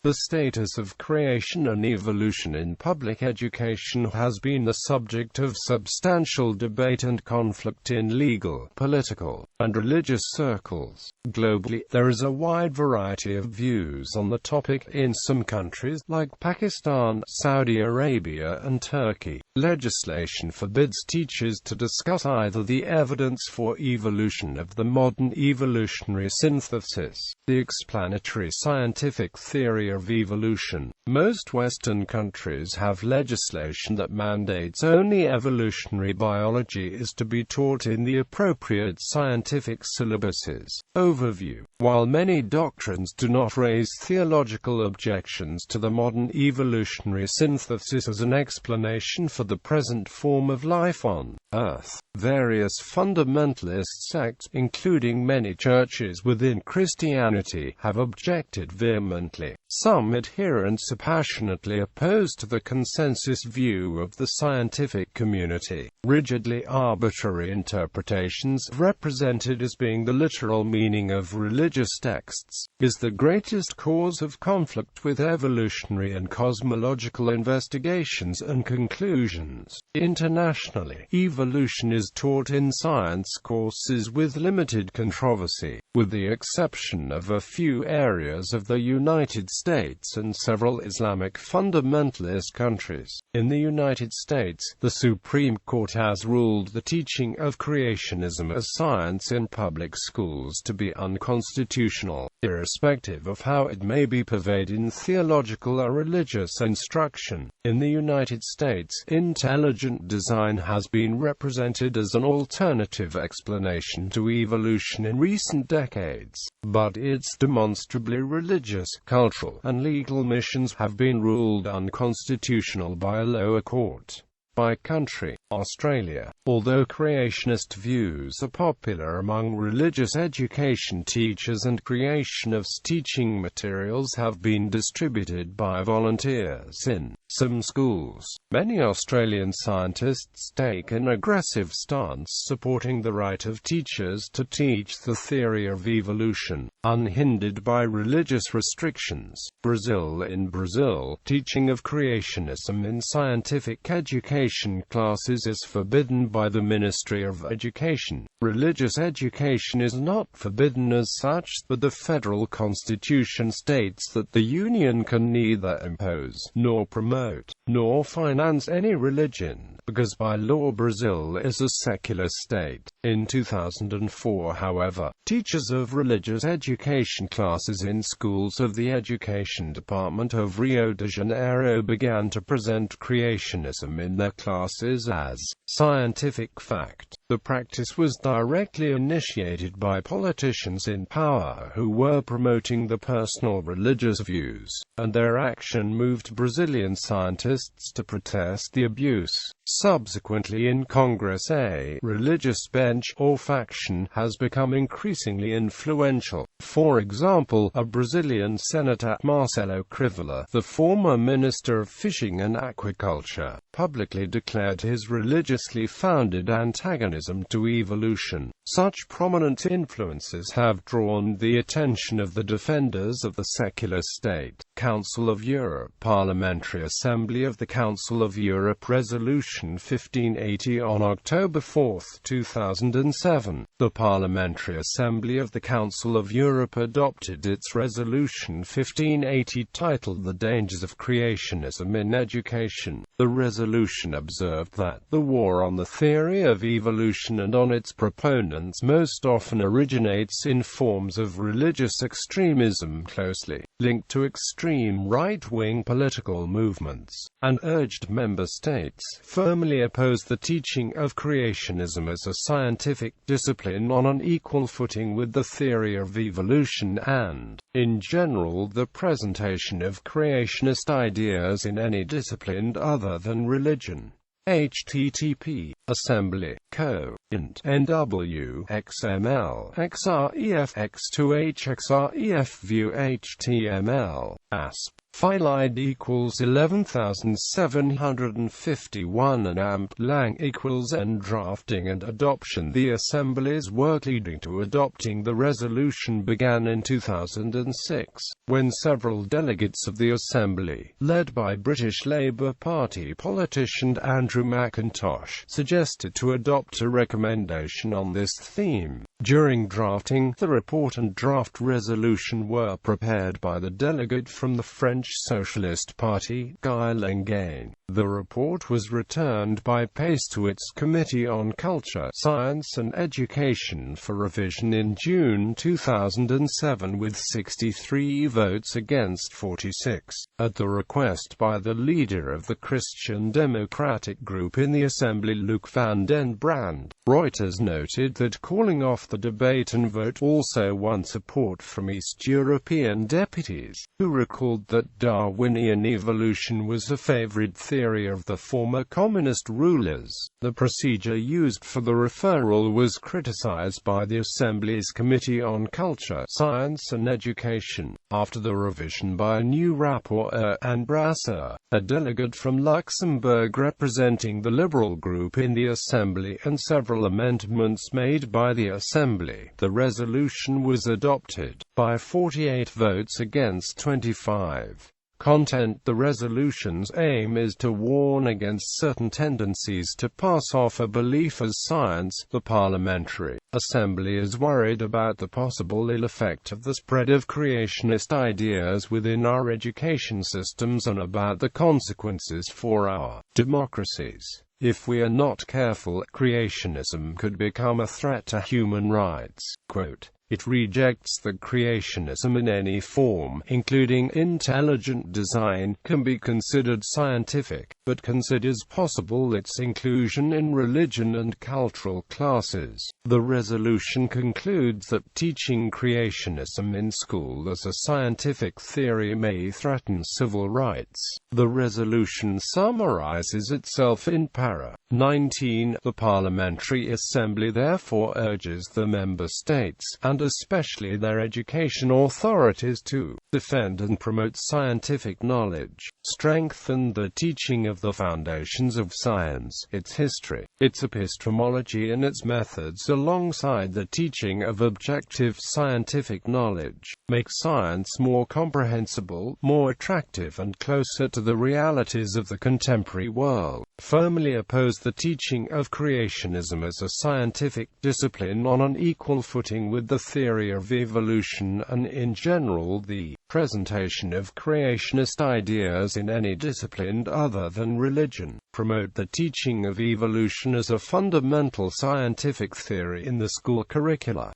The status of creation and evolution in public education has been the subject of substantial debate and conflict in legal, political, and religious circles. Globally, there is a wide variety of views on the topic. In some countries, like Pakistan, Saudi Arabia, and Turkey, legislation forbids teachers to discuss either the evidence for evolution of the modern evolutionary synthesis, the explanatory scientific theory of evolution. Most Western countries have legislation that mandates only evolutionary biology is to be taught in the appropriate scientific syllabuses. Overview. While many doctrines do not raise theological objections to the modern evolutionary synthesis as an explanation for the present form of life on Earth, various fundamentalist sects, including many churches within Christianity, have objected vehemently. Some adherents are passionately opposed to the consensus view of the scientific community. Rigidly arbitrary interpretations, represented as being the literal meaning of religious texts, is the greatest cause of conflict with evolutionary and cosmological investigations and conclusions. Internationally, evolution is taught in science courses with limited controversy, with the exception of a few areas of the United States and several Islamic fundamentalist countries. In the United States, the Supreme Court has ruled the teaching of creationism as science in public schools to be unconstitutional, irrespective of how it may be purveyed in theological or religious instruction. In the United States, intelligent design has been represented as an alternative explanation to evolution in recent decades, but its demonstrably religious, cultural, and legal missions have been ruled unconstitutional by a lower court. By country, Australia, although creationist views are popular among religious education teachers and creationist teaching materials have been distributed by volunteers in some schools, many Australian scientists take an aggressive stance supporting the right of teachers to teach the theory of evolution, unhindered by religious restrictions. Brazil. In Brazil, teaching of creationism in scientific education classes is forbidden by the Ministry of Education. Religious education is not forbidden as such, but the federal constitution states that the Union can neither impose, nor promote, nor finance any religion, because by law Brazil is a secular state. In 2004, however, teachers of religious education classes in schools of the Education Department of Rio de Janeiro began to present creationism in their classes as scientific fact. The practice was directly initiated by politicians in power who were promoting the personal religious views, and their action moved Brazilian scientists to protest the abuse. Subsequently in Congress, a religious bench or faction has become increasingly influential. For example, a Brazilian senator, Marcelo Crivella, the former Minister of Fishing and Aquaculture, publicly declared his religiously founded antagonism to evolution. Such prominent influences have drawn the attention of the defenders of the secular state. Council of Europe, Parliamentary Assembly of the Council of Europe, Resolution 1580 on October 4, 2007. The Parliamentary Assembly of the Council of Europe adopted its Resolution 1580 titled The Dangers of Creationism in Education. The resolution observed that the war on the theory of evolution and on its proponents most often originates in forms of religious extremism closely linked to extreme right-wing political movements, and urged member states firmly oppose the teaching of creationism as a scientific discipline on an equal footing with the theory of evolution and, in general, the presentation of creationist ideas in any discipline other than religion. http assembly co int nw xml xref x2h xref view html asp File ID equals 11,751 and amp lang equals N. Drafting and adoption. The Assembly's work leading to adopting the resolution began in 2006, when several delegates of the Assembly, led by British Labour Party politician Andrew Mackintosh, suggested to adopt a recommendation on this theme. During drafting, the report and draft resolution were prepared by the delegate from the French Socialist Party, Guy Lengain. The report was returned by PACE to its Committee on Culture, Science and Education for revision in June 2007 with 63 votes against 46. At the request by the leader of the Christian Democratic group in the Assembly, Luc van den Brand, Reuters noted that calling off the debate and vote also won support from East European deputies, who recalled that Darwinian evolution was a favourite theory of the former communist rulers. The procedure used for the referral was criticised by the Assembly's Committee on Culture, Science and Education, after the revision by a new rapporteur, Anne Brasseur, a delegate from Luxembourg representing the Liberal group in the Assembly, and several amendments made by the Assembly. The resolution was adopted by 48 votes against 25. Content: the resolution's aim is to warn against certain tendencies to pass off a belief as science. The Parliamentary Assembly is worried about the possible ill effect of the spread of creationist ideas within our education systems and about the consequences for our democracies. If we are not careful, creationism could become a threat to human rights. Quote, it rejects that creationism in any form, including intelligent design, can be considered scientific, but considers possible its inclusion in religion and cultural classes. The resolution concludes that teaching creationism in school as a scientific theory may threaten civil rights. The resolution summarizes itself in para. 19. The Parliamentary Assembly therefore urges the member states, and especially their education authorities, to defend and promote scientific knowledge, strengthen the teaching of the foundations of science, its history, its epistemology and its methods alongside the teaching of objective scientific knowledge, make science more comprehensible, more attractive and closer to the realities of the contemporary world, firmly oppose the teaching of creationism as a scientific discipline on an equal footing with the theory of evolution and in general the presentation of creationist ideas in any discipline other than religion, promote the teaching of evolution as a fundamental scientific theory in the school curricula.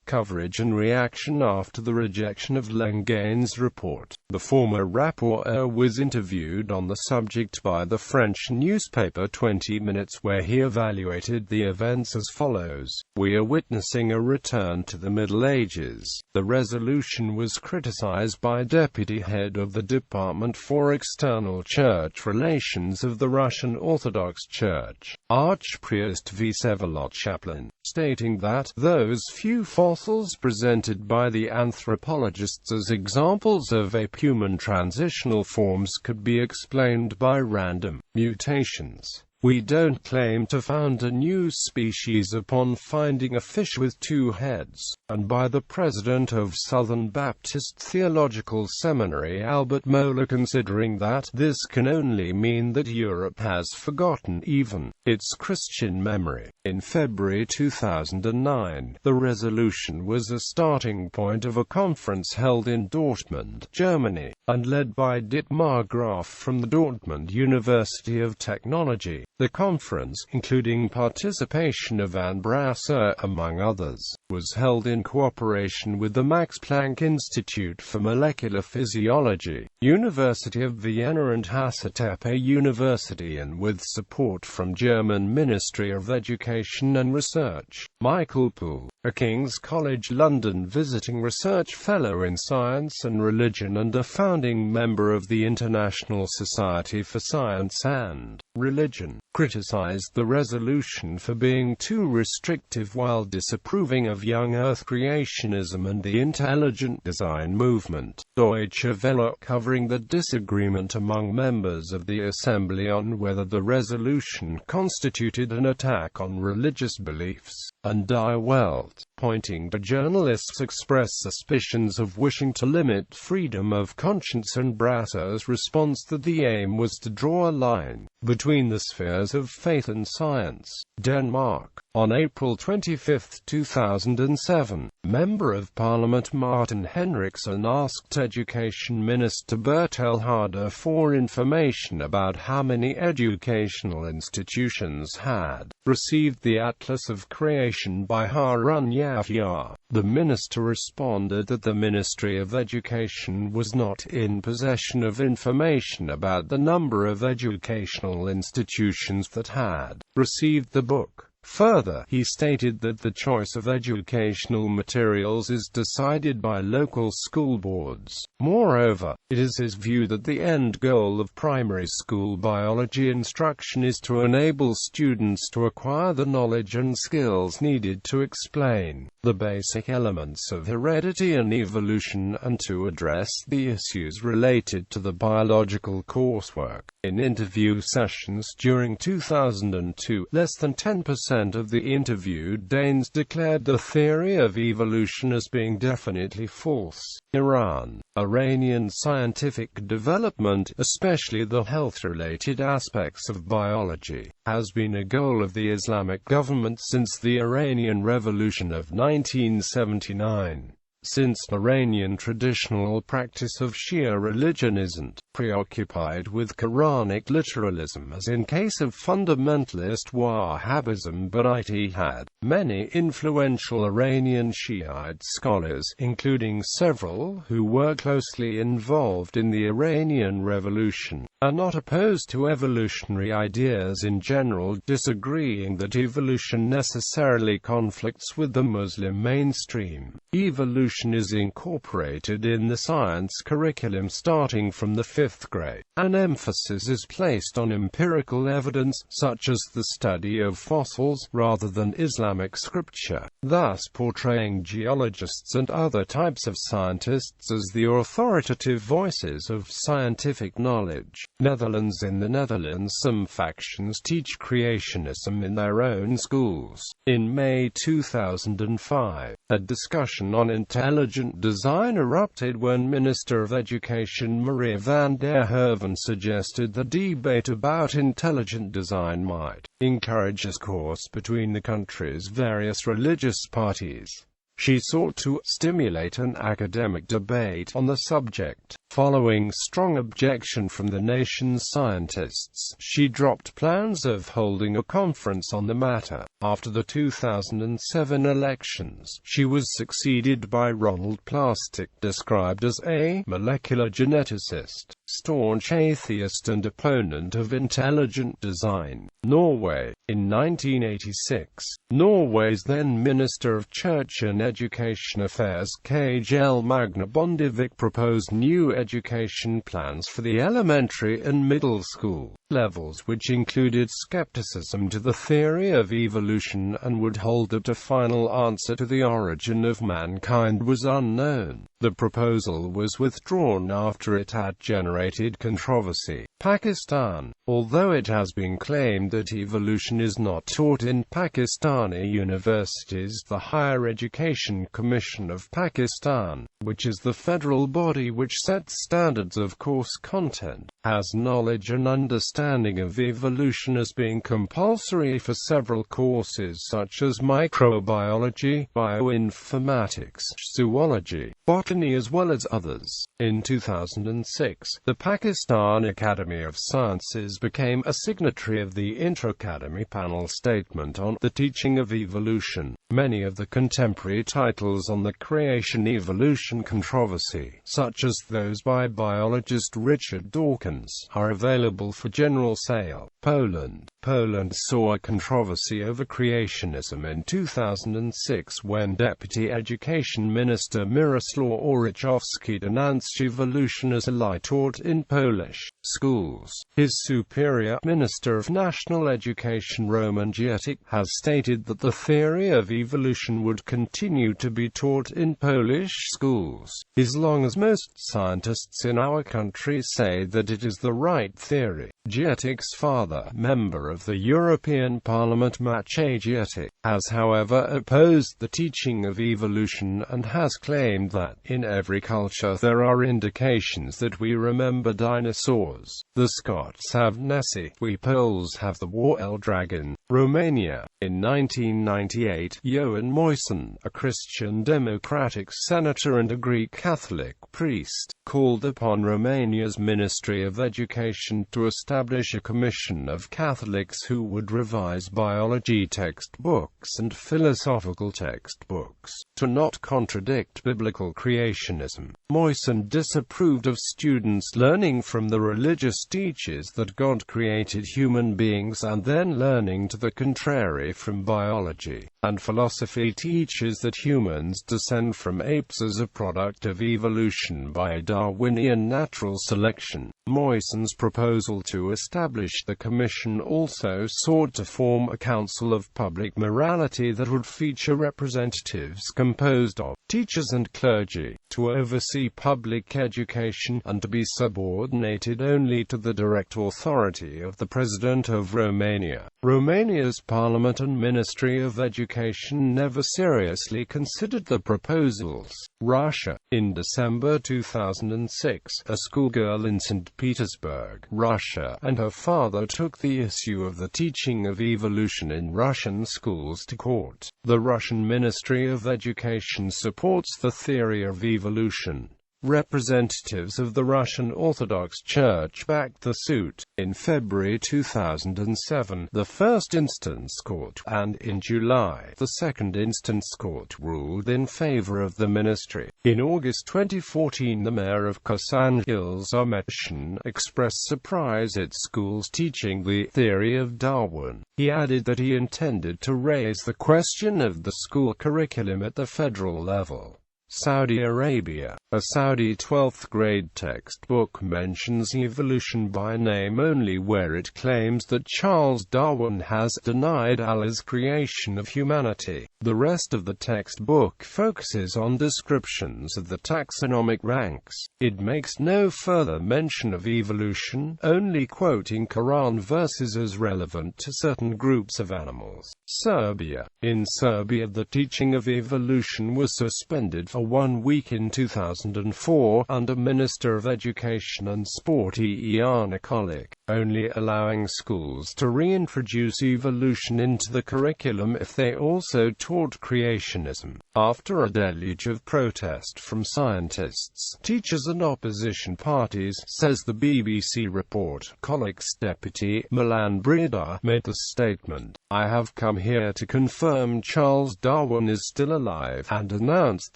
Coverage and reaction after the rejection of Lengain's report. The former rapporteur was interviewed on the subject by the French newspaper 20 Minutes, where he evaluated the events as follows. We are witnessing a return to the Middle Ages. The resolution was criticized by Deputy Head of the Department for External Church Relations of the Russian Orthodox Church, Archpriest Vsevolod Chaplin, stating that those few fossils presented by the anthropologists as examples of ape-human transitional forms could be explained by random mutations. We don't claim to found a new species upon finding a fish with two heads, and by the president of Southern Baptist Theological Seminary Albert Mohler considering that this can only mean that Europe has forgotten even its Christian memory. In February 2009, the resolution was a starting point of a conference held in Dortmund, Germany, and led by Dietmar Graf from the Dortmund University of Technology. The conference, including participation of Anne Brasseur among others, was held in cooperation with the Max Planck Institute for Molecular Physiology, University of Vienna and Hacettepe University, and with support from German Ministry of Education and Research. Michael Poole, a King's College London visiting research fellow in science and religion and a founding member of the International Society for Science and Religion, criticized the resolution for being too restrictive while disapproving of young Earth creationism and the intelligent design movement. Deutsche Welle coverage covering the disagreement among members of the Assembly on whether the resolution constituted an attack on religious beliefs, and Die Welt, pointing to journalists' expressed suspicions of wishing to limit freedom of conscience, and Brasser's response that the aim was to draw a line between the spheres of faith and science. Denmark. On April 25, 2007, Member of Parliament Martin Henriksen asked Education Minister Bertel Haarder for information about how many educational institutions had received the Atlas of Creation by Harun Yahya. The minister responded that the Ministry of Education was not in possession of information about the number of educational institutions that had received the book. Further, he stated that the choice of educational materials is decided by local school boards. Moreover, it is his view that the end goal of primary school biology instruction is to enable students to acquire the knowledge and skills needed to explain the basic elements of heredity and evolution, and to address the issues related to the biological coursework. In interview sessions during 2002, less than 10% of the interviewed Danes declared the theory of evolution as being definitely false. Iran. Iranian scientific development, especially the health-related aspects of biology, has been a goal of the Islamic government since the Iranian Revolution of 1979. Since Iranian traditional practice of Shia religion isn't preoccupied with Quranic literalism as in case of fundamentalist Wahhabism but Ijtihad, many influential Iranian Shiite scholars, including several who were closely involved in the Iranian Revolution, are not opposed to evolutionary ideas in general, disagreeing that evolution necessarily conflicts with the Muslim mainstream. Evolution is incorporated in the science curriculum starting from the 5th grade. An emphasis is placed on empirical evidence, such as the study of fossils, rather than Islamic scripture, thus portraying geologists and other types of scientists as the authoritative voices of scientific knowledge. Netherlands. In the Netherlands, some factions teach creationism in their own schools. In May 2005, a discussion on intelligent design erupted when Minister of Education Maria van der Herven suggested the debate about intelligent design might encourage discourse between the country's various religious parties. She sought to stimulate an academic debate on the subject. Following strong objection from the nation's scientists, she dropped plans of holding a conference on the matter. After the 2007 elections, she was succeeded by Ronald Plastick, described as a molecular geneticist, staunch atheist and opponent of intelligent design. Norway. In 1986, Norway's then Minister of Church and Education Affairs Kjell Magne Bondevik proposed new education plans for the elementary and middle school levels, which included skepticism to the theory of evolution and would hold that a final answer to the origin of mankind was unknown. The proposal was withdrawn after it had generated controversy. Pakistan. Although it has been claimed that evolution is not taught in Pakistani universities, the Higher Education Commission of Pakistan, which is the federal body which sets standards of course content, has knowledge and understanding of evolution as being compulsory for several courses such as microbiology, bioinformatics, zoology, botany as well as others. In 2006, the Pakistan Academy of Sciences became a signatory of the Inter-Academy Panel Statement on the Teaching of Evolution. Many of the contemporary titles on the creation-evolution controversy, such as those by biologist Richard Dawkins, are available for general general sale. Poland saw a controversy over creationism in 2006 when Deputy Education Minister Miroslaw Orechowski denounced evolution as a lie taught in Polish schools. His superior, Minister of National Education Roman Gietek, has stated that the theory of evolution would continue to be taught in Polish schools, as long as most scientists in our country say that it is the right theory. Gietek's father, member of the European Parliament Maciej Gietek, has however opposed the teaching of evolution and has claimed that, in every culture there are indications that we remember dinosaurs. The Scots have Nessie, we Poles have the War dragon. Romania. In 1998, Johan Moisen, a Christian Democratic senator and a Greek Catholic priest, called upon Romania's Ministry of Education to establish a commission of Catholics who would revise biology textbooks and philosophical textbooks to not contradict biblical creationism. Moisen disapproved of students learning from the religious teachers that God created human beings and then learning to the contrary from biology and philosophy teaches that humans descend from apes as a product of evolution by Darwinian natural selection. Moisen's proposal to establish the commission also sought to form a council of public morality that would feature representatives composed of teachers and clergy, to oversee public education, and to be subordinated only to the direct authority of the President of Romania. Romania's Parliament and Ministry of Education never seriously considered the proposals. Russia. In December 2006, a schoolgirl in St. Petersburg, Russia, and her father took the issue of the teaching of evolution in Russian schools to court. The Russian Ministry of Education supports the theory of evolution. Representatives of the Russian Orthodox Church backed the suit. In February 2007, the first instance court, and in July, the second instance court ruled in favor of the ministry. In August 2014, the mayor of Kazan, Ilza Metchin, expressed surprise at schools teaching the theory of Darwin. He added that he intended to raise the question of the school curriculum at the federal level. Saudi Arabia. A Saudi 12th grade textbook mentions evolution by name only where it claims that Charles Darwin has denied Allah's creation of humanity. The rest of the textbook focuses on descriptions of the taxonomic ranks. It makes no further mention of evolution, only quoting Quran verses as relevant to certain groups of animals. Serbia. In Serbia, the teaching of evolution was suspended for 1 week in 2004 under Minister of Education and Sport Ijana Kolic, only allowing schools to reintroduce evolution into the curriculum if they also taught creationism. After a deluge of protest from scientists, teachers and opposition parties, says the BBC report, Kolic's deputy, Milan Breda, made the statement, "I have come here to confirm Charles Darwin is still alive," and announced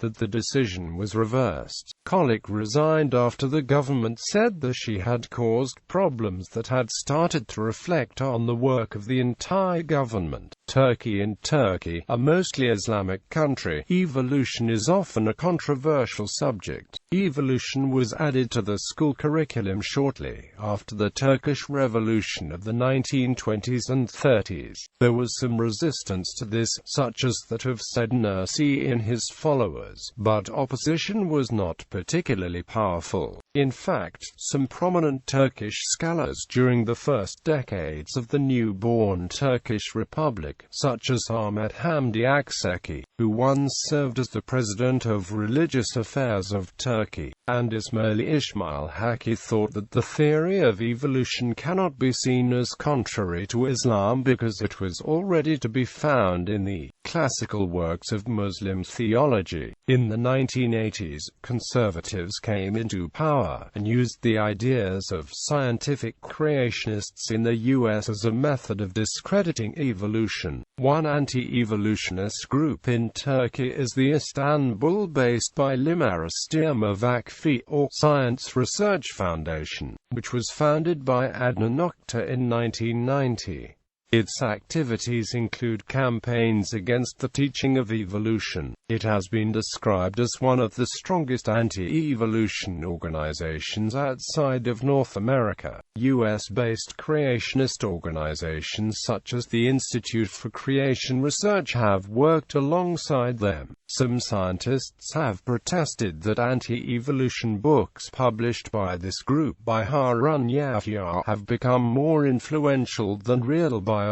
that the decision was reversed. Kolic resigned after the government said that she had caused problems that had started to reflect on the work of the entire government. Turkey. In Turkey, a mostly Islamic country, evolution is often a controversial subject. Evolution was added to the school curriculum shortly after the Turkish Revolution of the 1920s and 30s. There was some resistance to this, such as that of Said Nursi and his followers, but opposition was not particularly powerful. In fact, some prominent Turkish scholars during the first decades of the newborn Turkish Republic, such as Ahmet Hamdi Akseki, who once served as the President of Religious Affairs of Turkey, and Ismail Ismail Haqqi, thought that the theory of evolution cannot be seen as contrary to Islam because it was already to be found in the classical works of Muslim theology. In the 1980s, conservatives came into power and used the ideas of scientific creationists in the US as a method of discrediting evolution. One anti-evolutionist group in Turkey is the Istanbul-based Bilim Araştırma Vakfı or Science Research Foundation, which was founded by Adnan Oktar in 1990. Its activities include campaigns against the teaching of evolution. It has been described as one of the strongest anti-evolution organizations outside of North America. US-based creationist organizations such as the Institute for Creation Research have worked alongside them. Some scientists have protested that anti-evolution books published by this group by Harun Yahya have become more influential than real biology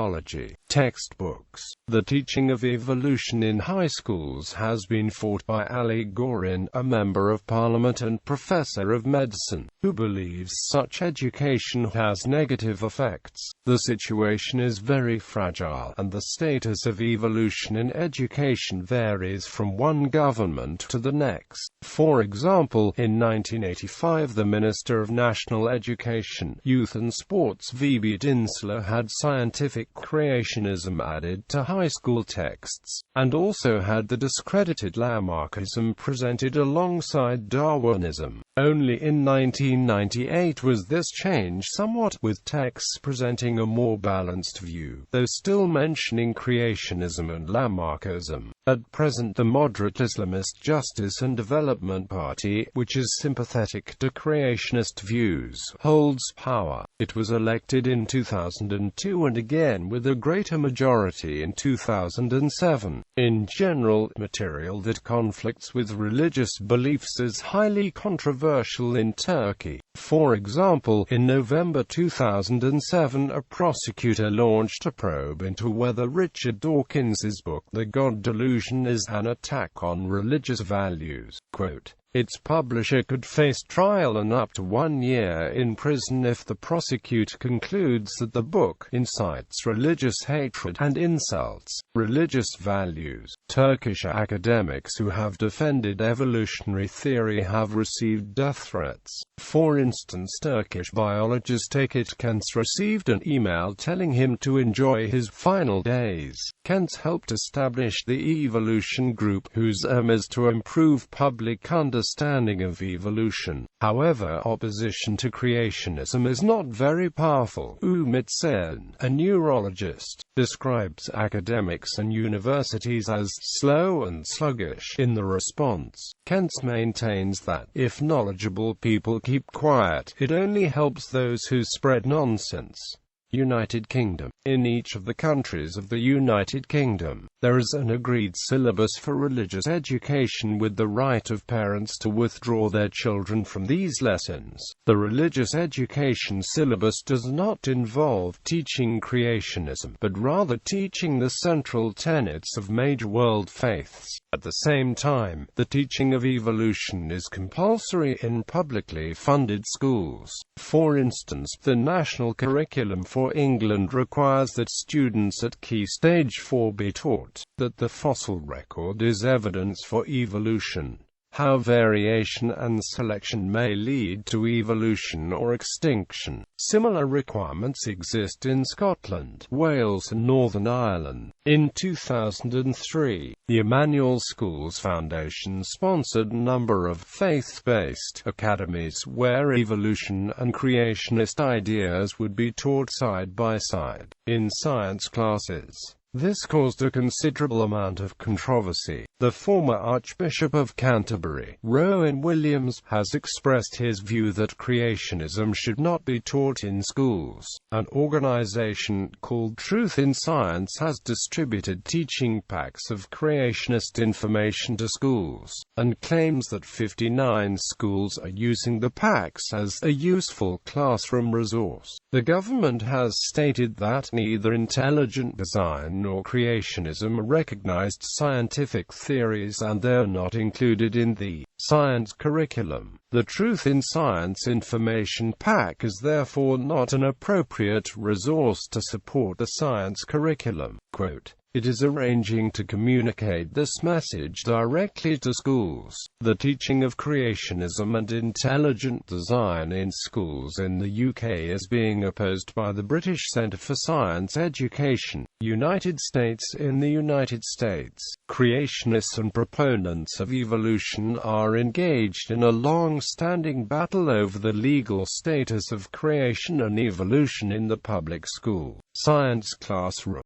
textbooks. The teaching of evolution in high schools has been fought by Ali Gorin, a member of parliament and professor of medicine, who believes such education has negative effects. The situation is very fragile, and the status of evolution in education varies from one government to the next. For example, in 1985 the Minister of National Education, Youth and Sports Vebet Dinsler had scientific creationism added to high school texts, and also had the discredited Lamarckism presented alongside Darwinism. Only in 1998 was this changed somewhat, with texts presenting a more balanced view, though still mentioning creationism and Lamarckism. At present the moderate Islamist Justice and Development Party, which is sympathetic to creationist views, holds power. It was elected in 2002 and again with a greater majority in 2007. In general, material that conflicts with religious beliefs is highly controversial in Turkey. For example, in November 2007 a prosecutor launched a probe into whether Richard Dawkins's book The God Delusion is an attack on religious values. Quote, its publisher could face trial and up to 1 year in prison if the prosecutor concludes that the book incites religious hatred and insults religious values. Turkish academics who have defended evolutionary theory have received death threats. For instance, Turkish biologist Akit Kents received an email telling him to enjoy his final days. Kents helped establish the Evolution Group, whose aim is to improve public understanding of evolution. However, opposition to creationism is not very powerful. Umit Sen, a neurologist, describes academics and universities as slow and sluggish in the response. Kents maintains that, if knowledgeable people keep quiet, it only helps those who spread nonsense. United Kingdom. In each of the countries of the United Kingdom, there is an agreed syllabus for religious education with the right of parents to withdraw their children from these lessons. The religious education syllabus does not involve teaching creationism, but rather teaching the central tenets of major world faiths. At the same time, the teaching of evolution is compulsory in publicly funded schools. For instance, the national curriculum for England requires that students at Key Stage 4 be taught that the fossil record is evidence for evolution, how variation and selection may lead to evolution or extinction. Similar requirements exist in Scotland, Wales and Northern Ireland. In 2003, the Emmanuel Schools Foundation sponsored a number of faith-based academies where evolution and creationist ideas would be taught side by side in science classes. This caused a considerable amount of controversy. The former Archbishop of Canterbury, Rowan Williams, has expressed his view that creationism should not be taught in schools. An organization called Truth in Science has distributed teaching packs of creationist information to schools, and claims that 59 schools are using the packs as a useful classroom resource. The government has stated that neither intelligent design nor creationism are recognized scientific theories and they are not included in the science curriculum. The Truth in Science information pack is therefore not an appropriate resource to support the science curriculum. Quote, It is arranging to communicate this message directly to schools. The teaching of creationism and intelligent design in schools in the UK is being opposed by the British Centre for Science Education, United States. In the United States, creationists and proponents of evolution are engaged in a long-standing battle over the legal status of creation and evolution in the public school science classroom.